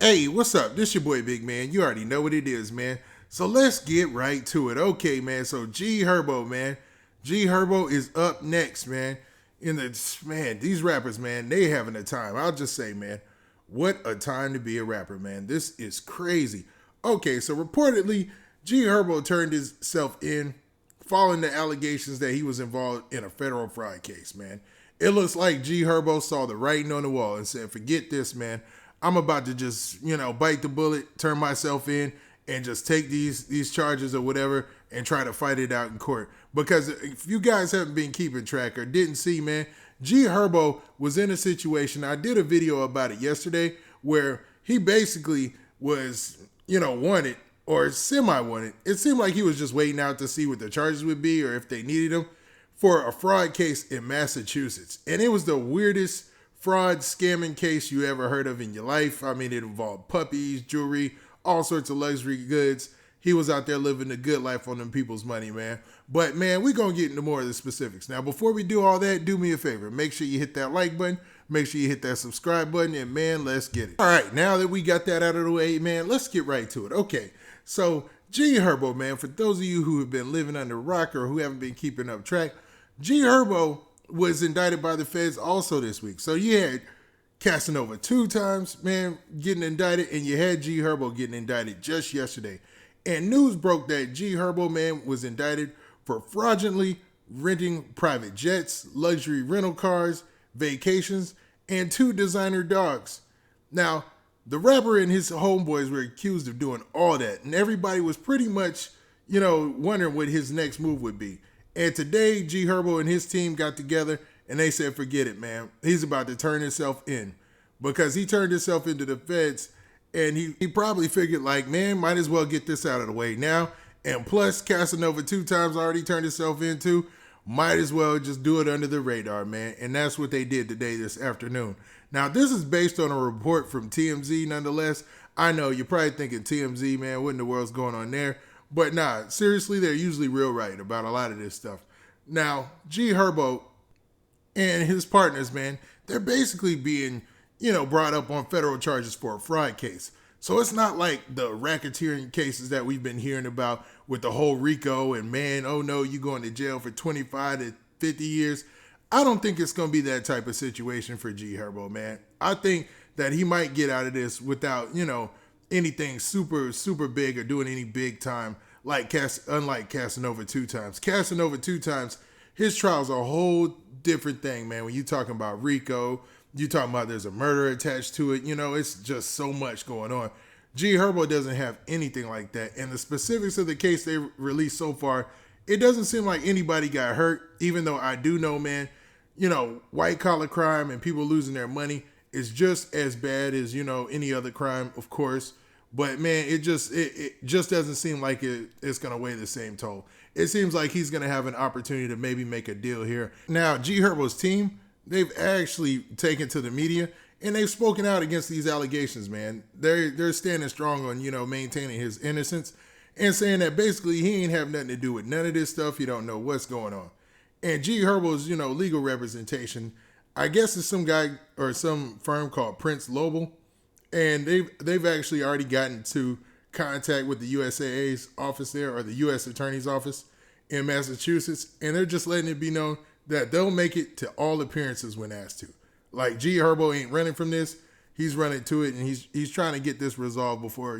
Hey, what's up? This your boy Big Man. You already know what it is, man. So let's get right to it. Okay, man. So G Herbo, man. G Herbo is up next, man. In the man, these rappers, man, they having a time. I'll just say, man, what a time to be a rapper, man. This is crazy. Okay, so reportedly, G Herbo turned himself in following the allegations that he was involved in a federal fraud case, man. It looks like G Herbo saw the writing on the wall and said, forget this, man. I'm about to just, bite the bullet, turn myself in, and just take these charges or whatever and try to fight it out in court. Because if you guys haven't been keeping track or didn't see, man, G Herbo was in a situation. I did a video about it yesterday where he basically was, wanted or semi-wanted. It seemed like he was just waiting out to see what the charges would be or if they needed him for a fraud case in Massachusetts. And it was the weirdest fraud scamming case you ever heard of in your life. I mean, it involved puppies, jewelry, all sorts of luxury goods. He was out there living the good life on them people's money, man. But, man, we're going to get into more of the specifics. Now, before we do all that, do me a favor. Make sure you hit that like button. Make sure you hit that subscribe button. And, man, let's get it. All right, now that we got that out of the way, man, let's get right to it. Okay, so G Herbo, man, for those of you who have been living under a rock or who haven't been keeping up track, G Herbo was indicted by the feds also this week. So you had Casanova 2 times, man, getting indicted, and you had G Herbo getting indicted just yesterday. And news broke that G Herbo, man, was indicted for fraudulently renting private jets, luxury rental cars, vacations, and 2 designer dogs. Now, the rapper and his homeboys were accused of doing all that, and everybody was pretty much, wondering what his next move would be. And today, G Herbo and his team got together and they said, forget it, man. He's about to turn himself in because he turned himself into the feds and he probably figured like, man, might as well get this out of the way now. And plus, Casanova 2 times already turned himself into, might as well just do it under the radar, man. And that's what they did today, this afternoon. Now, this is based on a report from TMZ nonetheless. I know you're probably thinking TMZ, man, what in the world's going on there? But nah, seriously, they're usually real right about a lot of this stuff. Now, G Herbo and his partners, man, they're basically being, brought up on federal charges for a fraud case. So it's not like the racketeering cases that we've been hearing about with the whole RICO and, man, oh no, you going to jail for 25 to 50 years. I don't think it's going to be that type of situation for G Herbo, man. I think that he might get out of this without, anything super, super big or doing any big time unlike Casanova 2 times. Casanova 2 times, his trial's a whole different thing, man. When you talking about RICO, you talking about there's a murder attached to it, it's just so much going on. G Herbo doesn't have anything like that. And the specifics of the case they released so far, it doesn't seem like anybody got hurt, even though I do know, man, white collar crime and people losing their money is just as bad as, any other crime, of course. But man, it just doesn't seem like it's going to weigh the same toll. It seems like he's going to have an opportunity to maybe make a deal here. Now, G Herbo's team, they've actually taken to the media and they've spoken out against these allegations, man. They're standing strong on, maintaining his innocence and saying that basically he ain't have nothing to do with none of this stuff. He don't know what's going on. And G Herbo's, legal representation, I guess it's some guy or some firm called Prince Lobel. And they've actually already gotten to contact with the USAA's office there or the U.S. Attorney's office in Massachusetts. And they're just letting it be known that they'll make it to all appearances when asked to. Like G Herbo ain't running from this. He's running to it and he's trying to get this resolved before,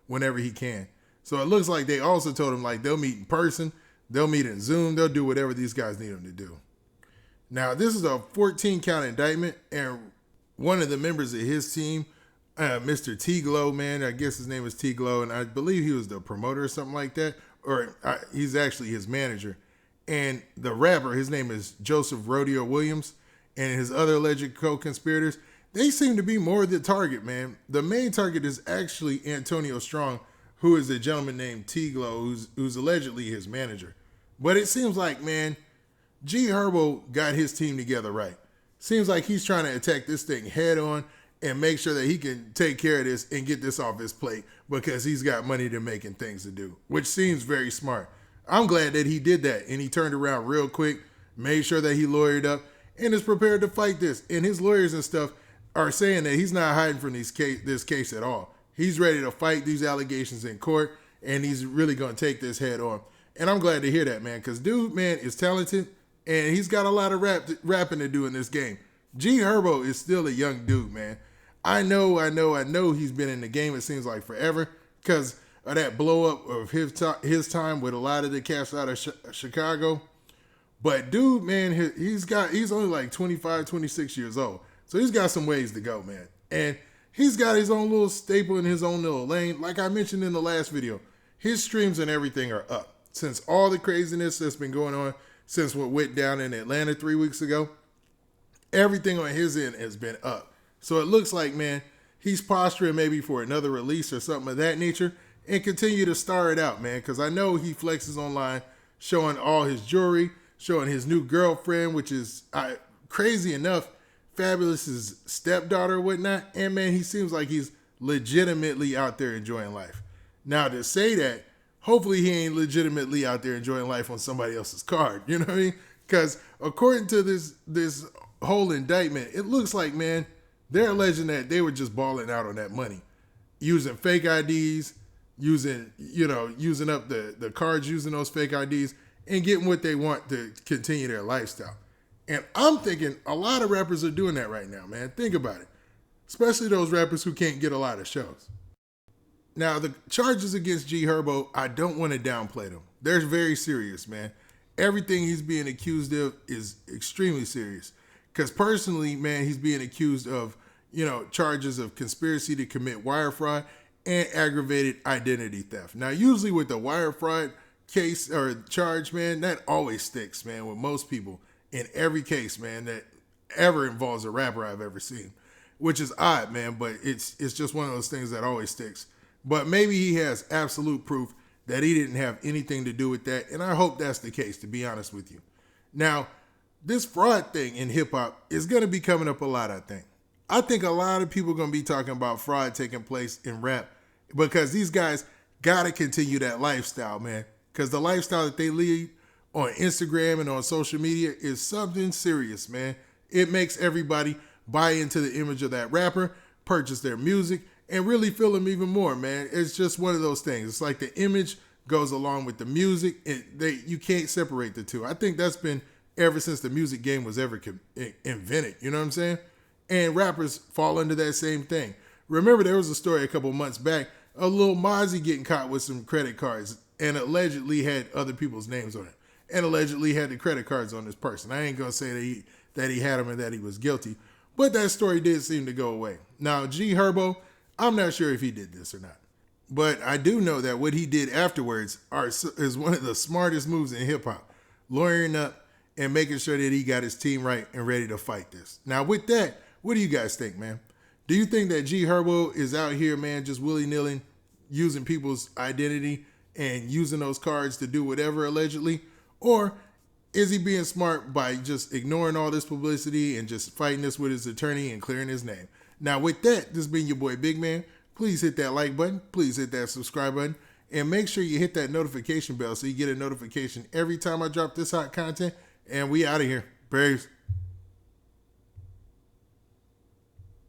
whenever he can. So it looks like they also told him like they'll meet in person. They'll meet in Zoom. They'll do whatever these guys need them to do. Now, this is a 14-count indictment. And one of the members of his team, Mr. T-Glow, man, I guess his name is T-Glow, and I believe he was the promoter or something like that, or he's actually his manager. And the rapper, his name is Joseph Rodeo Williams, and his other alleged co-conspirators, they seem to be more the target, man. The main target is actually Antonio Strong, who is a gentleman named T-Glow, who's allegedly his manager. But it seems like, man, G Herbo got his team together right. Seems like he's trying to attack this thing head on and make sure that he can take care of this and get this off his plate because he's got money to make and things to do, which seems very smart. I'm glad that he did that and he turned around real quick, made sure that he lawyered up and is prepared to fight this. And his lawyers and stuff, are saying that he's not hiding from this case at all. He's ready to fight these allegations in court, and he's really going to take this head on. And I'm glad to hear that, man, because dude, man, is talented, and he's got a lot of rapping to do in this game. G Herbo is still a young dude, man. I know he's been in the game, it seems like forever, because of that blow up of his time with a lot of the cats out of Chicago. But dude, man, he's only like 25, 26 years old. So he's got some ways to go, man. And he's got his own little staple in his own little lane. Like I mentioned in the last video, his streams and everything are up. Since all the craziness that's been going on since what went down in Atlanta 3 weeks ago, everything on his end has been up. So it looks like, man, he's posturing maybe for another release or something of that nature and continue to star it out, man, because I know he flexes online showing all his jewelry, showing his new girlfriend, which is crazy enough, Fabulous's stepdaughter or whatnot. And, man, he seems like he's legitimately out there enjoying life. Now, to say that, hopefully he ain't legitimately out there enjoying life on somebody else's card. You know what I mean? Because according to this whole indictment, it looks like, man, they're alleging that they were just balling out on that money, using fake IDs, using up the cards, using those fake IDs, and getting what they want to continue their lifestyle. And I'm thinking a lot of rappers are doing that right now, man. Think about it. Especially those rappers who can't get a lot of shows. Now, the charges against G Herbo, I don't want to downplay them. They're very serious, man. Everything he's being accused of is extremely serious. Because personally, man, he's being accused of, charges of conspiracy to commit wire fraud and aggravated identity theft. Now, usually with the wire fraud case or charge, man, that always sticks, man, with most people in every case, man, that ever involves a rapper I've ever seen, which is odd, man, but it's just one of those things that always sticks. But maybe he has absolute proof that he didn't have anything to do with that, and I hope that's the case, to be honest with you. Now, this fraud thing in hip-hop is going to be coming up a lot, I think. I think a lot of people are going to be talking about fraud taking place in rap because these guys got to continue that lifestyle, man, because the lifestyle that they lead on Instagram and on social media is something serious, man. It makes everybody buy into the image of that rapper, purchase their music, and really feel them even more, man. It's just one of those things. It's like the image goes along with the music. You can't separate the two. I think that's been ever since the music game was ever invented. You know what I'm saying? And rappers fall into that same thing. Remember, there was a story a couple months back, a little Mozzie getting caught with some credit cards and allegedly had other people's names on it and allegedly had the credit cards on this person. I ain't going to say that he had them and that he was guilty, but that story did seem to go away. Now, G Herbo, I'm not sure if he did this or not, but I do know that what he did afterwards is one of the smartest moves in hip hop, lawyering up and making sure that he got his team right and ready to fight this. Now, with that, what do you guys think, man? Do you think that G Herbo is out here, man, just willy-nilly using people's identity and using those cards to do whatever allegedly? Or is he being smart by just ignoring all this publicity and just fighting this with his attorney and clearing his name? Now, with that, this has been your boy Big Man. Please hit that like button. Please hit that subscribe button. And make sure you hit that notification bell so you get a notification every time I drop this hot content. And we out of here. Peace.